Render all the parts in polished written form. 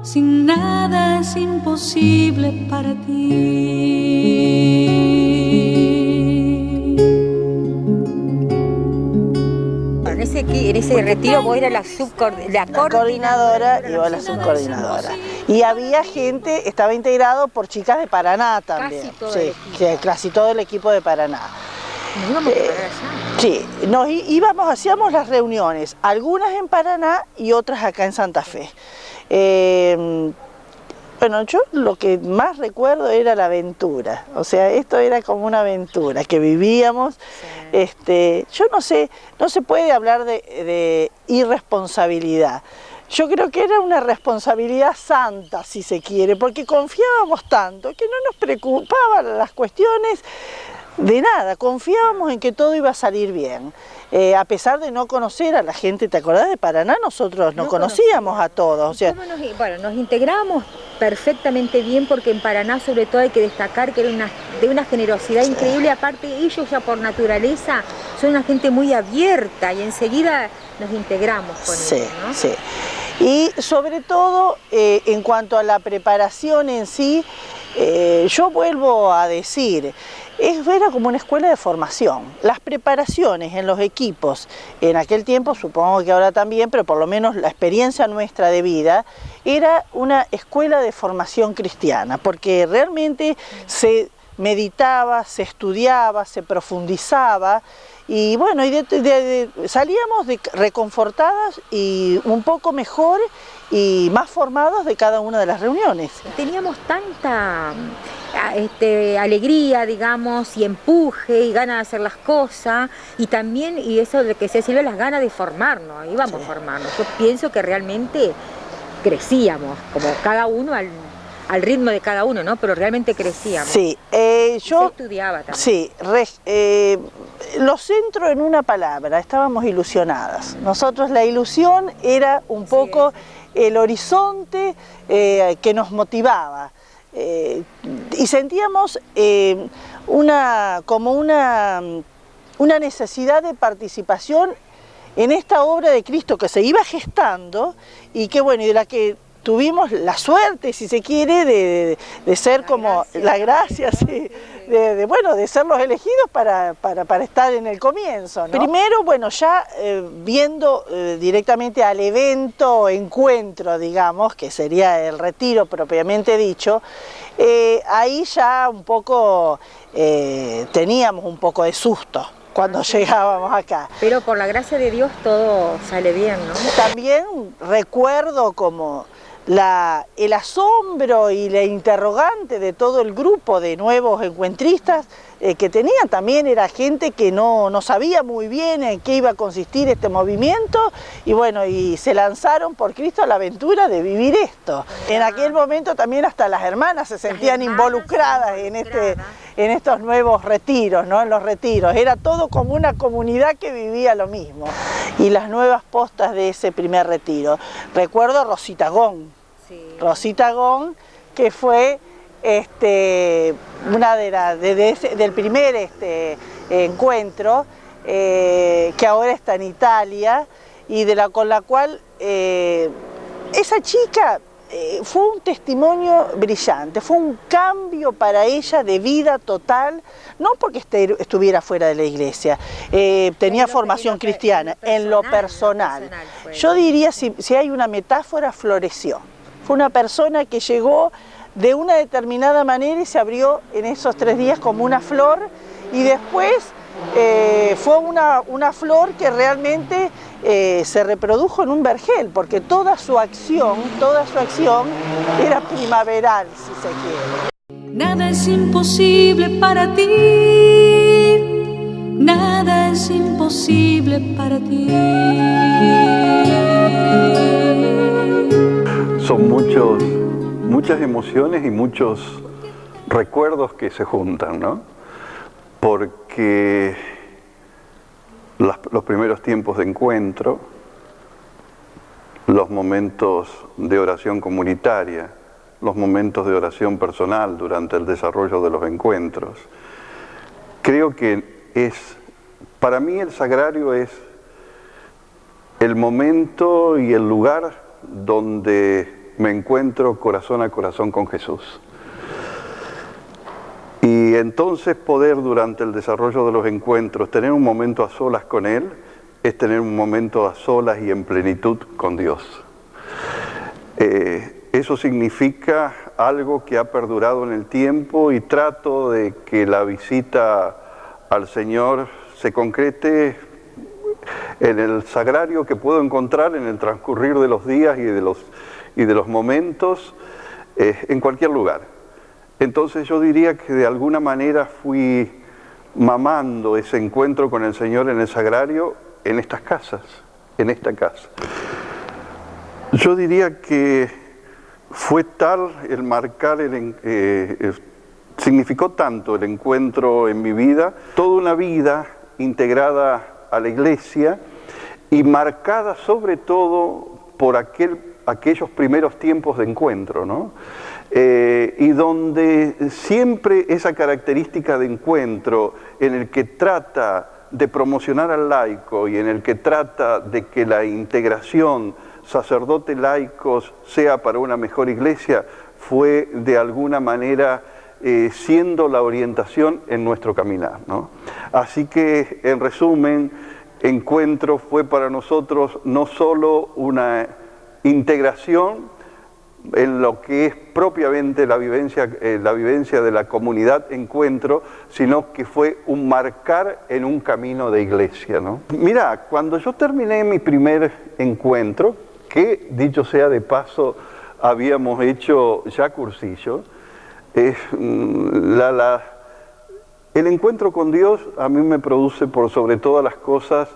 sin nada es imposible para ti. En ese retiro vos eras la coordinadora y vos la subcoordinadora. Y había gente, estaba integrado por chicas de Paraná también. Casi todo sí, el equipo. Sí, casi todo el equipo de Paraná. Nos íbamos a parar allá. Sí, nos íbamos, hacíamos las reuniones, algunas en Paraná y otras acá en Santa Fe. Bueno, yo lo que más recuerdo era la aventura, o sea, esto era como una aventura que vivíamos. Sí. Yo no sé, no se puede hablar de irresponsabilidad. Yo creo que era una responsabilidad santa, si se quiere, porque confiábamos tanto que no nos preocupaban las cuestiones de nada, confiábamos en que todo iba a salir bien. A pesar de no conocer a la gente, ¿te acordás de Paraná? Nosotros no conocíamos a todos. O sea, nos integramos perfectamente bien, porque en Paraná sobre todo hay que destacar que era de una generosidad increíble. Aparte ellos ya por naturaleza son una gente muy abierta y enseguida nos integramos con ellos, ¿no? Sí. Y sobre todo en cuanto a la preparación en sí, yo vuelvo a decir, era como una escuela de formación. Las preparaciones en los equipos, en aquel tiempo, supongo que ahora también, pero por lo menos la experiencia nuestra de vida, era una escuela de formación cristiana, porque realmente se meditaba, se estudiaba, se profundizaba. Y bueno, salíamos reconfortadas y un poco mejor y más formados de cada una de las reuniones. Teníamos tanta alegría, digamos, y empuje y ganas de hacer las cosas, y también, y eso de que se Silvia, las ganas de formarnos, íbamos a formarnos. Yo pienso que realmente crecíamos, como cada uno al ritmo de cada uno, ¿no? Pero realmente crecíamos. Sí, yo estudiaba también. Sí, lo centro en una palabra, estábamos ilusionadas. Nosotros la ilusión era un poco el horizonte que nos motivaba. Y sentíamos como una necesidad de participación en esta obra de Cristo que se iba gestando y que bueno, y de la que tuvimos la suerte, si se quiere, de ser la gracia, sí, de ser los elegidos para estar en el comienzo, ¿no? Primero, bueno, ya viendo directamente al evento, encuentro, digamos, que sería el retiro propiamente dicho, ahí ya un poco teníamos un poco de susto cuando llegábamos acá. Pero por la gracia de Dios todo sale bien, ¿no? También recuerdo como el asombro y la interrogante de todo el grupo de nuevos encuentristas que tenían. También era gente que no sabía muy bien en qué iba a consistir este movimiento y bueno, y se lanzaron por Cristo a la aventura de vivir esto. En aquel momento también hasta las hermanas se sentían involucradas en estos nuevos retiros, ¿no? En los retiros. Era todo como una comunidad que vivía lo mismo. Y las nuevas postas de ese primer retiro. Recuerdo a Rosita Gón. Sí. Rosita Gón, que fue una del primer encuentro, que ahora está en Italia, y con la cual esa chica fue un testimonio brillante, fue un cambio para ella de vida total, no porque estuviera fuera de la iglesia, tenía formación cristiana, en lo personal. Yo diría, si hay una metáfora, floreció. Fue una persona que llegó de una determinada manera y se abrió en esos 3 días como una flor, y después fue una flor que realmente se reprodujo en un vergel, porque toda su acción era primaveral, si se quiere. Nada es imposible para ti, nada es imposible para ti. Son muchas emociones y muchos recuerdos que se juntan, ¿no? Porque los primeros tiempos de encuentro, los momentos de oración comunitaria, los momentos de oración personal durante el desarrollo de los encuentros. Creo que para mí el sagrario es el momento y el lugar donde me encuentro corazón a corazón con Jesús. Y entonces poder durante el desarrollo de los encuentros tener un momento a solas con Él es tener un momento a solas y en plenitud con Dios. Eso significa algo que ha perdurado en el tiempo y trato de que la visita al Señor se concrete en el sagrario que puedo encontrar en el transcurrir de los días y de los momentos en cualquier lugar. Entonces yo diría que de alguna manera fui mamando ese encuentro con el Señor en el sagrario en estas casas, en esta casa. Yo diría que fue tal el marcar, significó tanto el encuentro en mi vida, toda una vida integrada a la iglesia y marcada sobre todo por aquellos primeros tiempos de encuentro, ¿no? Y donde siempre esa característica de encuentro en el que trata de promocionar al laico y en el que trata de que la integración sacerdote-laicos sea para una mejor iglesia, fue de alguna manera siendo la orientación en nuestro caminar, ¿no? Así que, en resumen, encuentro fue para nosotros no solo una integración en lo que es propiamente la vivencia de la comunidad encuentro, sino que fue un marcar en un camino de iglesia, ¿no? Mira, cuando yo terminé mi primer encuentro, que dicho sea de paso, habíamos hecho ya cursillo, el encuentro con Dios a mí me produce por sobre todas las cosas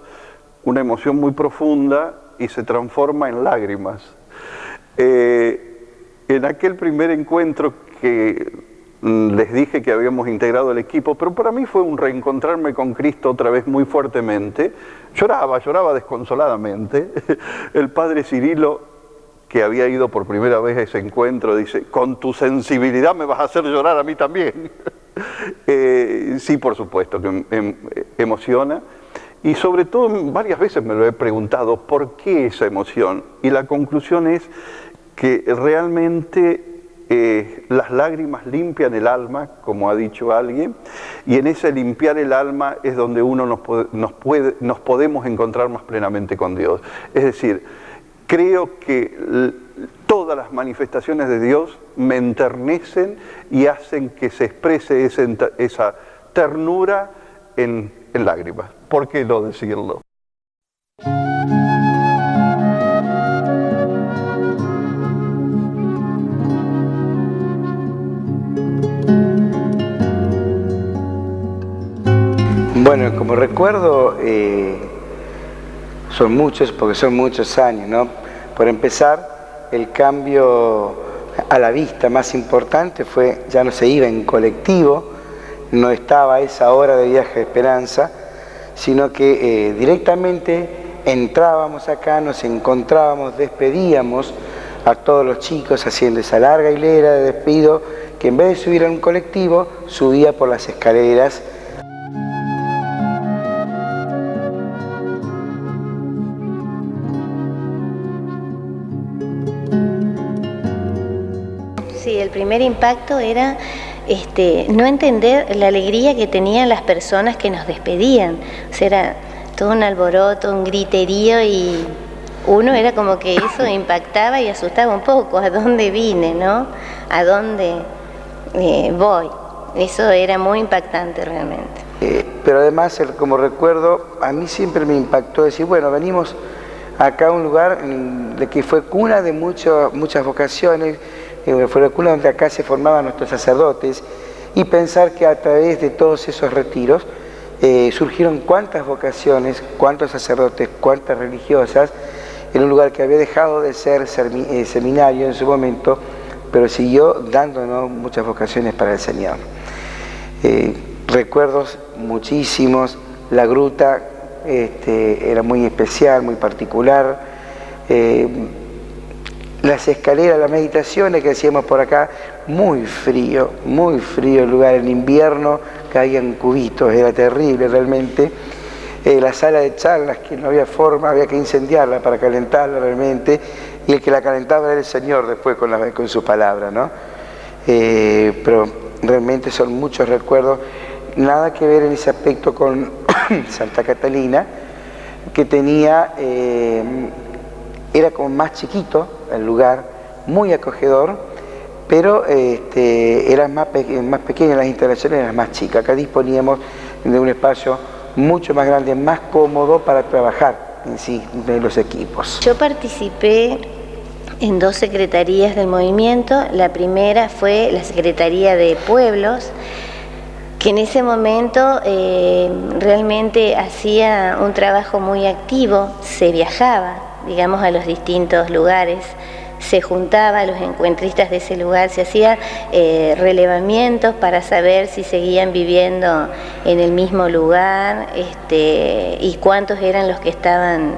una emoción muy profunda y se transforma en lágrimas. En aquel primer encuentro que les dije que habíamos integrado el equipo, pero para mí fue un reencontrarme con Cristo otra vez muy fuertemente. Lloraba desconsoladamente. El padre Cirilo, que había ido por primera vez a ese encuentro, dice: con tu sensibilidad me vas a hacer llorar a mí también. Sí, por supuesto, que emociona. Y sobre todo, varias veces me lo he preguntado, ¿por qué esa emoción? Y la conclusión es que realmente las lágrimas limpian el alma, como ha dicho alguien, y en ese limpiar el alma es donde uno nos podemos encontrar más plenamente con Dios. Es decir, creo que todas las manifestaciones de Dios me enternecen y hacen que se exprese esa ternura en lágrimas. ¿Por qué no decirlo? Bueno, como recuerdo, son muchos, porque son muchos años, ¿no? Por empezar, el cambio a la vista más importante fue, ya no se iba en colectivo, no estaba a esa hora de viaje de esperanza, sino que directamente entrábamos acá, nos encontrábamos, despedíamos a todos los chicos haciendo esa larga hilera de despido, que en vez de subir a un colectivo, subía por las escaleras. Sí, el primer impacto era no entender la alegría que tenían las personas que nos despedían. O sea, era todo un alboroto, un griterío, y uno era como que eso impactaba y asustaba un poco. ¿A dónde vine, no? ¿A dónde voy? Eso era muy impactante realmente. Pero además, como recuerdo, a mí siempre me impactó decir, bueno, venimos acá a un lugar de que fue cuna de muchas vocaciones, fue la cuna donde acá se formaban nuestros sacerdotes, y pensar que a través de todos esos retiros surgieron cuántas vocaciones, cuántos sacerdotes, cuántas religiosas, en un lugar que había dejado de ser seminario en su momento, pero siguió dándonos muchas vocaciones para el Señor. Recuerdos muchísimos, la gruta era muy especial, muy particular, las escaleras, las meditaciones que hacíamos por acá, muy frío el lugar, en invierno caían cubitos, era terrible realmente. La sala de charlas, que no había forma, había que incendiarla para calentarla realmente, y el que la calentaba era el Señor después con su palabra, ¿no? Pero realmente son muchos recuerdos, nada que ver en ese aspecto con Santa Catalina, que tenía, era como más chiquito el lugar, muy acogedor, pero eran más pequeñas las instalaciones, eran más chicas. Acá disponíamos de un espacio mucho más grande, más cómodo para trabajar en sí de los equipos. Yo participé en 2 secretarías del movimiento. La primera fue la Secretaría de Pueblos, que en ese momento realmente hacía un trabajo muy activo, se viajaba, digamos, a los distintos lugares, se juntaba a los encuentristas de ese lugar, se hacían relevamientos para saber si seguían viviendo en el mismo lugar y cuántos eran los que estaban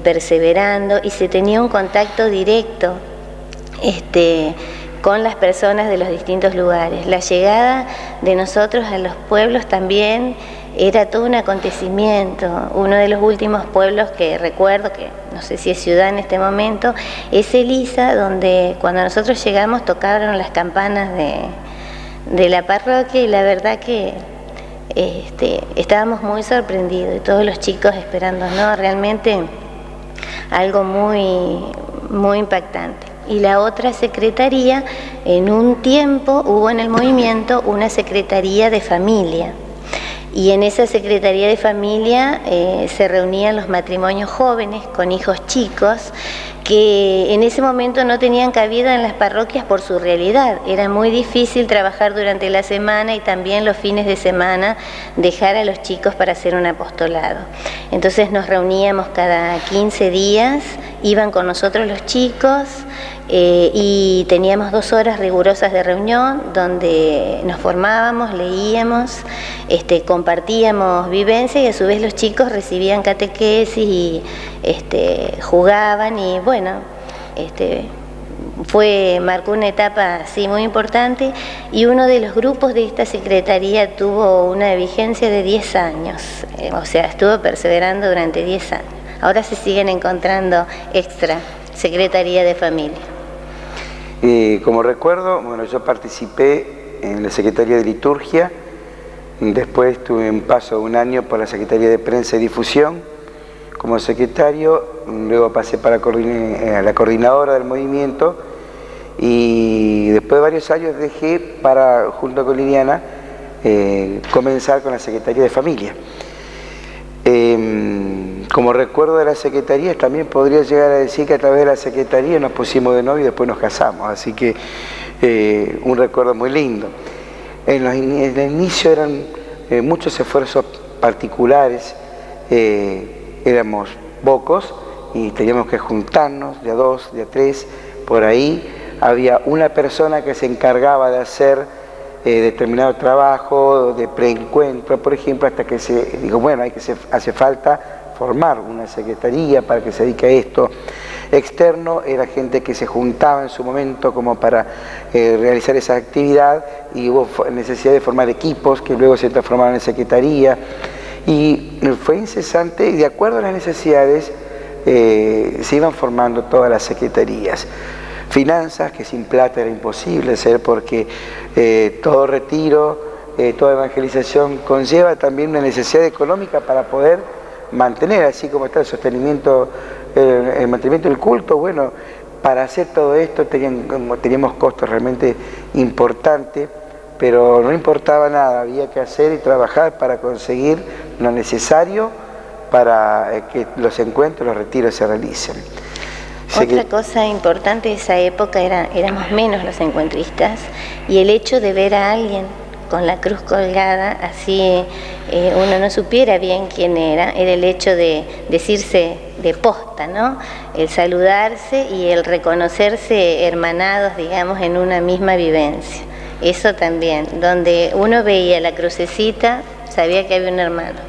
perseverando, y se tenía un contacto directo con las personas de los distintos lugares. La llegada de nosotros a los pueblos también era todo un acontecimiento. Uno de los últimos pueblos que recuerdo, que no sé si es ciudad en este momento, es Elisa, donde cuando nosotros llegamos tocaron las campanas de la parroquia, y la verdad que estábamos muy sorprendidos, y todos los chicos esperándonos, realmente algo muy, muy impactante. Y la otra secretaría, en un tiempo hubo en el movimiento una secretaría de familia, y en esa secretaría de familia se reunían los matrimonios jóvenes con hijos chicos, que en ese momento no tenían cabida en las parroquias por su realidad. Era muy difícil trabajar durante la semana y también los fines de semana dejar a los chicos para hacer un apostolado. Entonces nos reuníamos cada 15 días, iban con nosotros los chicos, y teníamos 2 horas rigurosas de reunión donde nos formábamos, leíamos, compartíamos vivencia, y a su vez los chicos recibían catequesis y jugaban, y bueno, marcó una etapa así muy importante, y uno de los grupos de esta secretaría tuvo una vigencia de 10 años, o sea, estuvo perseverando durante 10 años. Ahora se siguen encontrando extra secretaría de familia. Como recuerdo, bueno, yo participé en la Secretaría de Liturgia, después tuve un paso de 1 año por la Secretaría de Prensa y Difusión como secretario, luego pasé para la coordinadora del movimiento, y después de varios años dejé para, junto con Liliana, comenzar con la Secretaría de Familia. Como recuerdo de la Secretaría, también podría llegar a decir que a través de la Secretaría nos pusimos de novio y después nos casamos, así que un recuerdo muy lindo. En el inicio eran muchos esfuerzos particulares, éramos pocos y teníamos que juntarnos de a 2, de a 3, por ahí. Había una persona que se encargaba de hacer determinado trabajo de preencuentro, por ejemplo, hasta que hace falta formar una secretaría para que se dedique a esto. Externo era gente que se juntaba en su momento como para realizar esa actividad, y hubo necesidad de formar equipos que luego se transformaron en secretaría, y fue incesante, y de acuerdo a las necesidades se iban formando todas las secretarías. Finanzas, que sin plata era imposible hacer, porque todo retiro, toda evangelización conlleva también una necesidad económica para poder mantener, así como está el sostenimiento, el mantenimiento del culto. Bueno, para hacer todo esto teníamos costos realmente importantes, pero no importaba nada, había que hacer y trabajar para conseguir lo necesario para que los encuentros, los retiros se realicen. Otra cosa importante de esa época éramos menos los encuentristas, y el hecho de ver a alguien con la cruz colgada, así uno no supiera bien quién era el hecho de decirse de posta, ¿no? El saludarse y el reconocerse hermanados, digamos, en una misma vivencia. Eso también, donde uno veía la crucecita, sabía que había un hermano.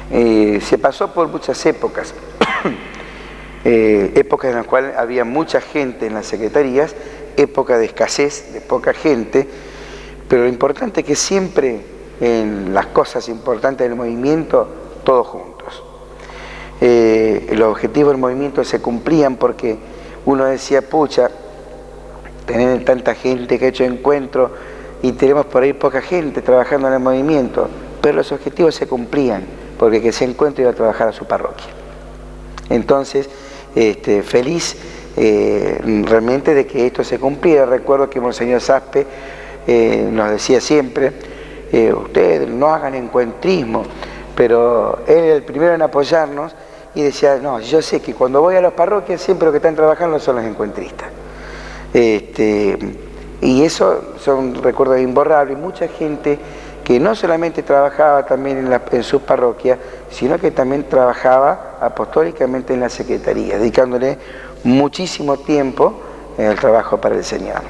Se pasó por muchas épocas. Épocas en las cuales había mucha gente en las secretarías, época de escasez, de poca gente, pero lo importante es que siempre en las cosas importantes del movimiento, todos juntos. Los objetivos del movimiento se cumplían porque uno decía, pucha, tener tanta gente que ha hecho encuentros y tenemos por ahí poca gente trabajando en el movimiento, pero los objetivos se cumplían, porque que ese encuentro iba a trabajar a su parroquia. Entonces, feliz realmente de que esto se cumpliera. Recuerdo que Monseñor Saspe nos decía siempre, ustedes no hagan encuentrismo, pero él era el primero en apoyarnos y decía, no, yo sé que cuando voy a las parroquias siempre los que están trabajando son los encuentristas. Y eso son recuerdos imborrables. Mucha gente que no solamente trabajaba también en sus parroquias, sino que también trabajaba apostólicamente en la secretaría, dedicándole muchísimo tiempo en el trabajo para el Señor.